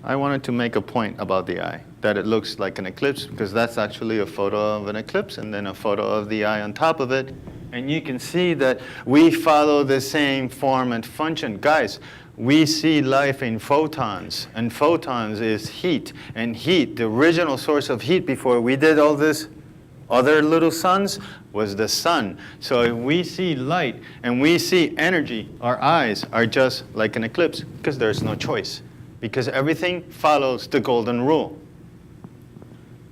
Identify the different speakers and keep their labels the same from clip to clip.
Speaker 1: I wanted to make a point about the eye, that it looks like an eclipse, because that's actually a photo of an eclipse and then a photo of the eye on top of it. And you can see that we follow the same form and function. Guys, we see life in photons, and photons is heat. And heat, the original source of heat before we did all this other little suns, was the sun. So if we see light and we see energy, our eyes are just like an eclipse, because there's no choice. Because everything follows the golden rule.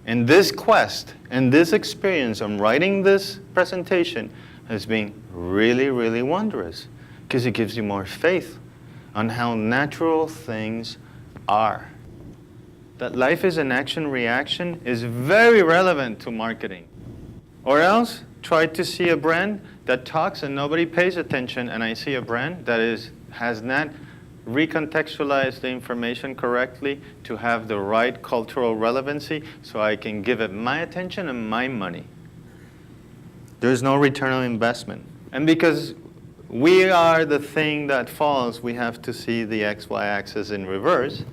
Speaker 1: And this quest and this experience of writing this presentation has been really, really wondrous, because it gives you more faith on how natural things are. That life is an action-reaction is very relevant to marketing. Or else, try to see a brand that talks and nobody pays attention, and I see a brand that has not recontextualized the information correctly to have the right cultural relevancy so I can give it my attention and my money. There's no return on investment. And because we are the thing that falls, we have to see the XY axis in reverse.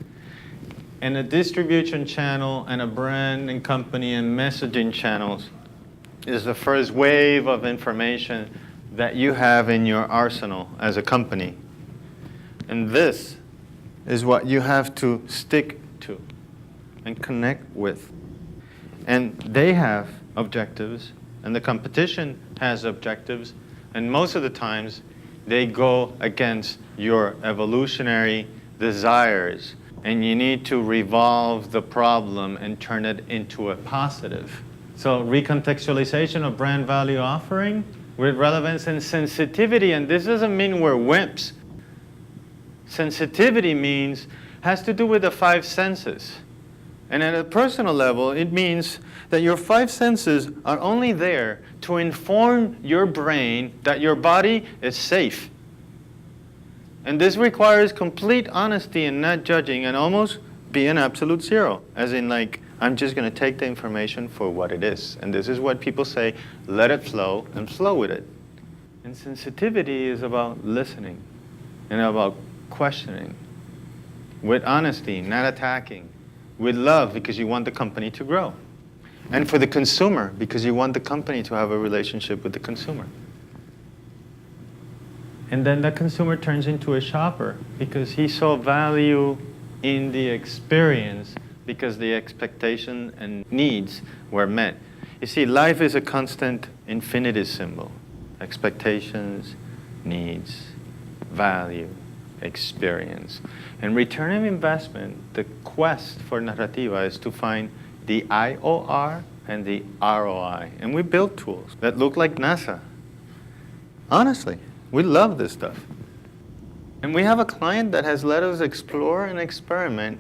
Speaker 1: And a distribution channel and a brand and company and messaging channels is the first wave of information that you have in your arsenal as a company. And this is what you have to stick to and connect with. And they have objectives, and the competition has objectives, and most of the times they go against your evolutionary desires, and you need to revolve the problem and turn it into a positive. So recontextualization of brand value offering with relevance and sensitivity, and this doesn't mean we're wimps. Sensitivity has to do with the five senses. And at a personal level, it means that your five senses are only there to inform your brain that your body is safe. And this requires complete honesty and not judging, and almost be an absolute zero. As in, like, I'm just going to take the information for what it is. And this is what people say, let it flow, and flow with it. And sensitivity is about listening and about questioning, with honesty, not attacking, with love, because you want the company to grow, and for the consumer, because you want the company to have a relationship with the consumer. And then the consumer turns into a shopper, because he saw value in the experience, because the expectation and needs were met. You see, life is a constant infinitive symbol. Expectations, needs, value, experience. And return on investment, the quest for Narrativa is to find the IOR and the ROI. And we build tools that look like NASA. Honestly, we love this stuff. And we have a client that has let us explore and experiment.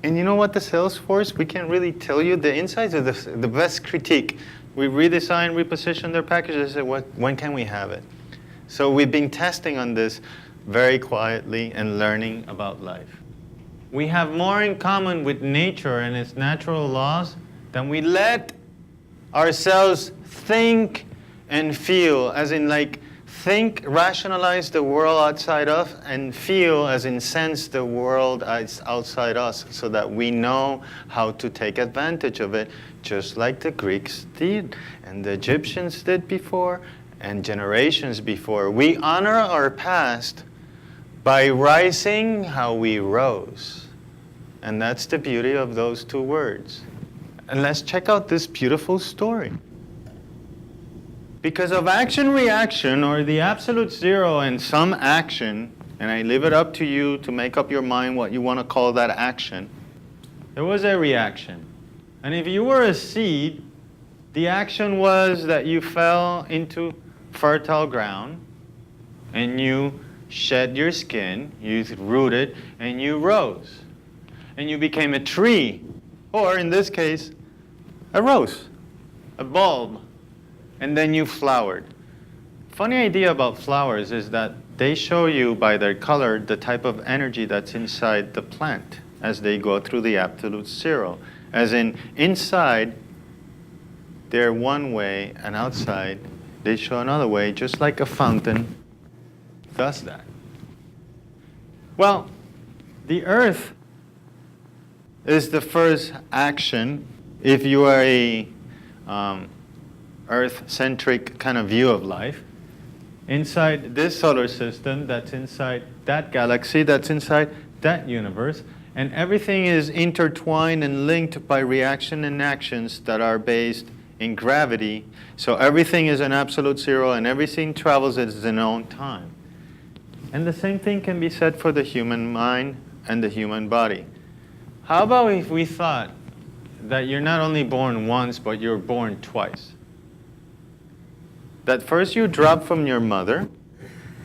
Speaker 1: And you know what, the sales force, we can't really tell you the insights of the best critique. We redesign, reposition their packages and say, when can we have it? So we've been testing on this very quietly and learning about life. We have more in common with nature and its natural laws than we let ourselves think and feel, as in like think, rationalize the world outside of, and feel as in sense the world outside us, so that we know how to take advantage of it, just like the Greeks did and the Egyptians did before and generations before. We honor our past by rising how we rose. And that's the beauty of those two words. And let's check out this beautiful story. Because of action-reaction, or the absolute zero and some action, and I leave it up to you to make up your mind what you want to call that action, there was a reaction. And if you were a seed, the action was that you fell into fertile ground, and you shed your skin, you rooted, and you rose. And you became a tree, or in this case, a rose, a bulb, and then you flowered. Funny idea about flowers is that they show you by their color the type of energy that's inside the plant as they go through the absolute zero. As in, inside, they're one way, and outside, they show another way, just like a fountain does that. Well, the earth is the first action if you are a Earth-centric kind of view of life. Inside this solar system, that's inside that galaxy, that's inside that universe, and everything is intertwined and linked by reaction and actions that are based in gravity. So everything is an absolute zero, and everything travels at its own time. And the same thing can be said for the human mind and the human body. How about if we thought that you're not only born once, but you're born twice? That first you drop from your mother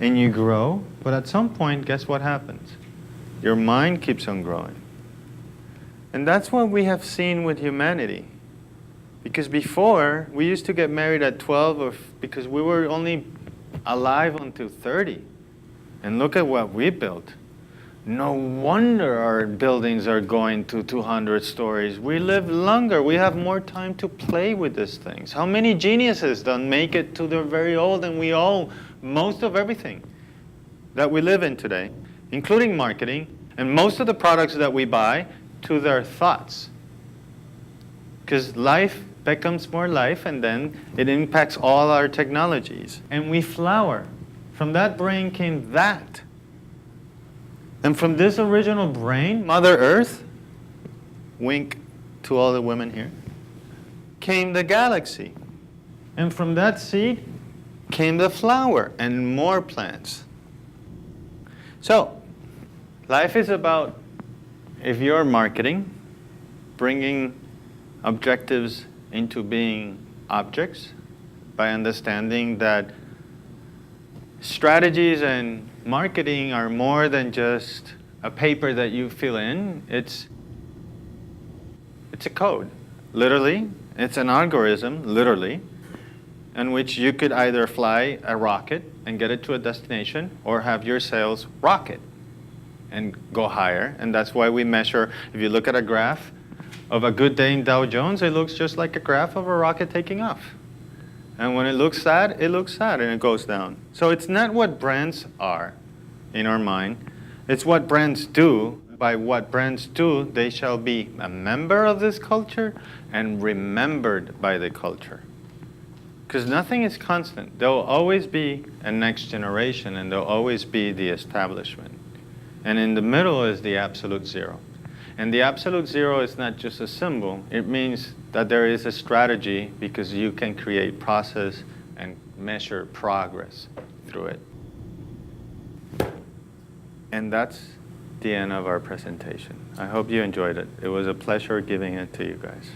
Speaker 1: and you grow, but at some point, guess what happens? Your mind keeps on growing. And that's what we have seen with humanity. Because before, we used to get married at 12 because we were only alive until 30. And look at what we built. No wonder our buildings are going to 200 stories. We live longer. We have more time to play with these things. How many geniuses don't make it to they're very old, and we owe most of everything that we live in today, including marketing, and most of the products that we buy, to their thoughts. Because life becomes more life, and then it impacts all our technologies. And we flower. From that brain came that. And from this original brain, Mother Earth, wink to all the women here, came the galaxy. And from that seed came the flower and more plants. So, life is about, if you're marketing, bringing objectives into being objects by understanding that strategies and marketing are more than just a paper that you fill in. It's a code, literally. It's an algorithm, literally, in which you could either fly a rocket and get it to a destination, or have your sales rocket and go higher. And that's why we measure, if you look at a graph of a good day in Dow Jones, it looks just like a graph of a rocket taking off. And when it looks sad and it goes down. So it's not what brands are in our mind. It's what brands do. By what brands do, they shall be a member of this culture and remembered by the culture. Because nothing is constant. There will always be a next generation, and there will always be the establishment. And in the middle is the absolute zero. And the absolute zero is not just a symbol. It means that there is a strategy, because you can create process and measure progress through it. And that's the end of our presentation. I hope you enjoyed it. It was a pleasure giving it to you guys.